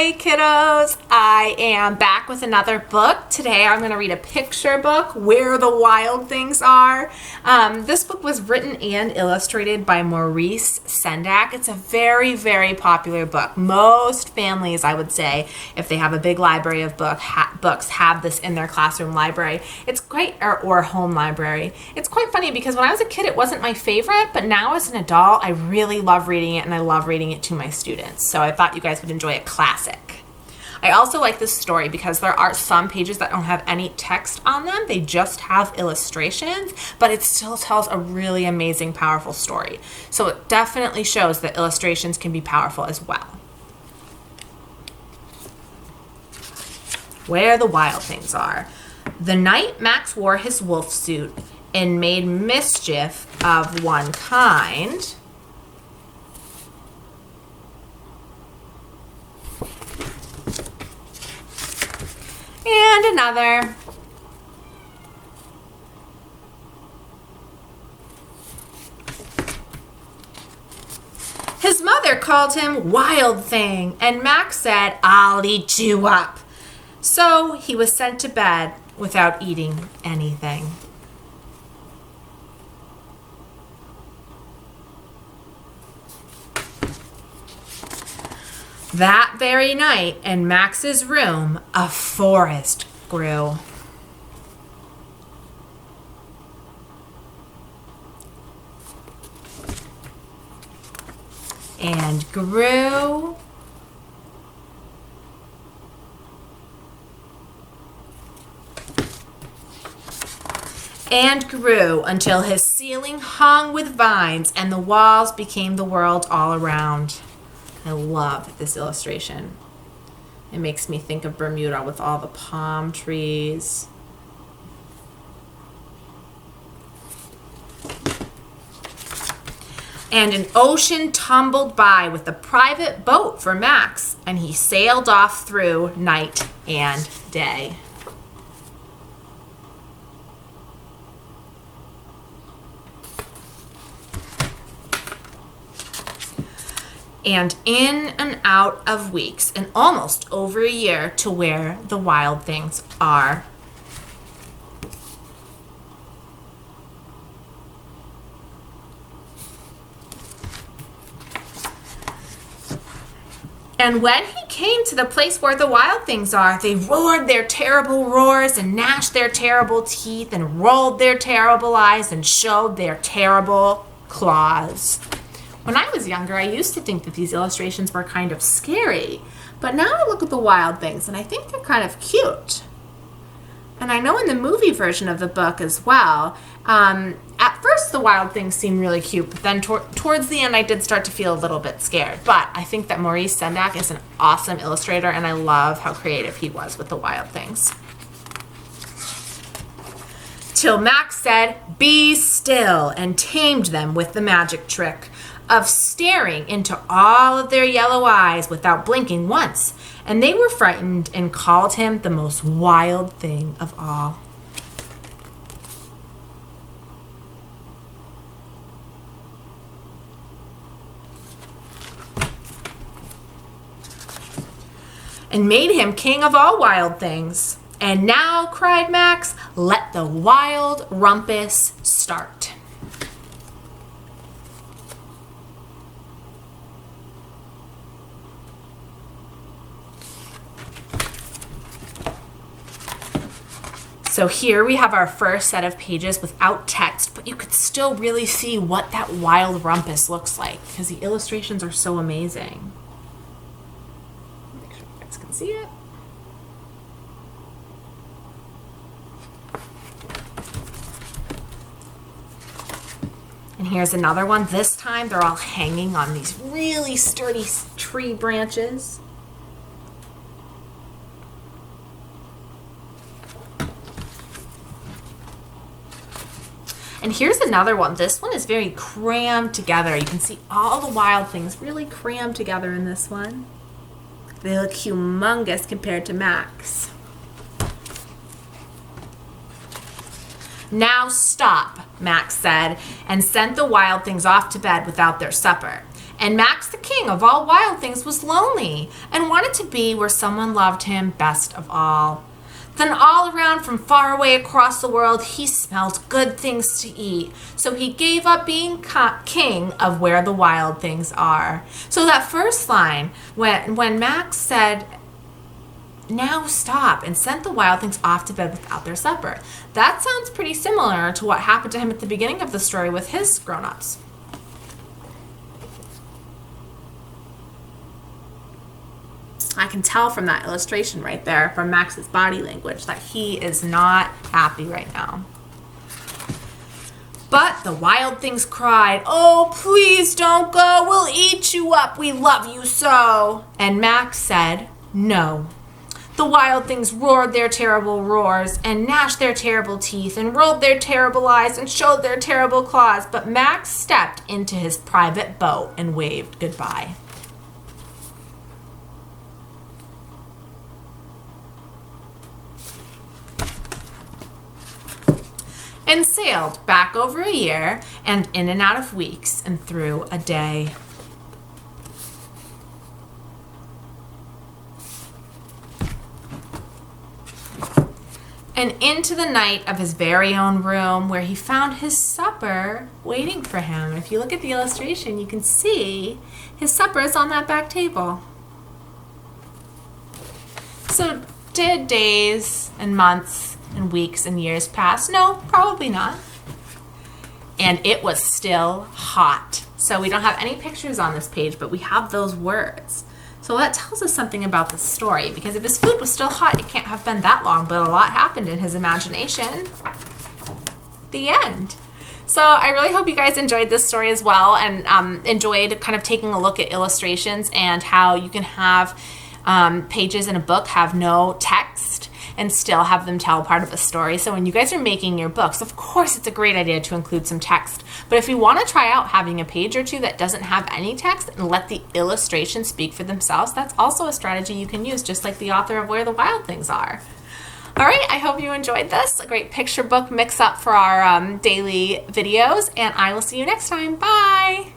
Hey kiddos, I am back with another book. Today I'm going to read a picture book, Where the Wild Things Are. This book was written and illustrated by Maurice Sendak. It's a very, very popular book. Most families, I would say, if they have a big library of books, have this in their classroom library. It's quite, or home library. It's quite funny because when I was a kid it wasn't my favorite, but now as an adult I really love reading it and I love reading it to my students. So I thought you guys would enjoy it. Classic. I also like this story because there are some pages that don't have any text on them. They just have illustrations, but it still tells a really amazing, powerful story. So it definitely shows that illustrations can be powerful as well. Where the Wild Things Are. The night Max wore his wolf suit and made mischief of one kind, and another. His mother called him Wild Thing, and Max said, "I'll eat you up." So he was sent to bed without eating anything. That very night, in Max's room, a forest grew. And grew. And grew until his ceiling hung with vines and the walls became the world all around. I love this illustration. It makes me think of Bermuda with all the palm trees. And an ocean tumbled by with a private boat for Max, and he sailed off through night and day. And in and out of weeks, and almost over a year, to where the wild things are. And when he came to the place where the wild things are, they roared their terrible roars and gnashed their terrible teeth and rolled their terrible eyes and showed their terrible claws. When I was younger, I used to think that these illustrations were kind of scary, but now I look at the wild things and I think they're kind of cute. And I know in the movie version of the book as well, at first the wild things seemed really cute, but then towards the end I did start to feel a little bit scared. But I think that Maurice Sendak is an awesome illustrator, and I love how creative he was with the wild things. Till Max said, "Be still," and tamed them with the magic trick of staring into all of their yellow eyes without blinking once, and they were frightened and called him the most wild thing of all. And made him king of all wild things. And now, cried Max, let the wild rumpus start. So here we have our first set of pages without text, but you could still really see what that wild rumpus looks like because the illustrations are so amazing. Make sure you guys can see it. And here's another one. This time they're all hanging on these really sturdy tree branches. And here's another one. This one is very crammed together. You can see all the wild things really crammed together in this one. They look humongous compared to Max. "Now stop," Max said, and sent the wild things off to bed without their supper. And Max, the king of all wild things, was lonely and wanted to be where someone loved him best of all. Then all around from far away across the world, he smelled good things to eat. So he gave up being king of where the wild things are. So that first line, when Max said, "Now stop," and sent the wild things off to bed without their supper, that sounds pretty similar to what happened to him at the beginning of the story with his grown-ups. I can tell from that illustration right there, from Max's body language, that he is not happy right now. But the wild things cried, "Oh, please don't go. We'll eat you up. We love you so." And Max said, "No." The wild things roared their terrible roars and gnashed their terrible teeth and rolled their terrible eyes and showed their terrible claws. But Max stepped into his private boat and waved goodbye. And sailed back over a year and in and out of weeks and through a day. And into the night of his very own room, where he found his supper waiting for him. If you look at the illustration, you can see his supper is on that back table. So did days and months and weeks and years pass? No, probably not. And it was still hot. So we don't have any pictures on this page, but we have those words. So that tells us something about the story, because if his food was still hot, it can't have been that long, but a lot happened in his imagination. The end. So I really hope you guys enjoyed this story as well, and enjoyed kind of taking a look at illustrations and how you can have pages in a book have no text and still have them tell part of a story. So when you guys are making your books, of course it's a great idea to include some text. But if you want to try out having a page or two that doesn't have any text and let the illustrations speak for themselves, that's also a strategy you can use, just like the author of Where the Wild Things Are. All right, I hope you enjoyed this. A great picture book mix-up for our daily videos, and I will see you next time. Bye!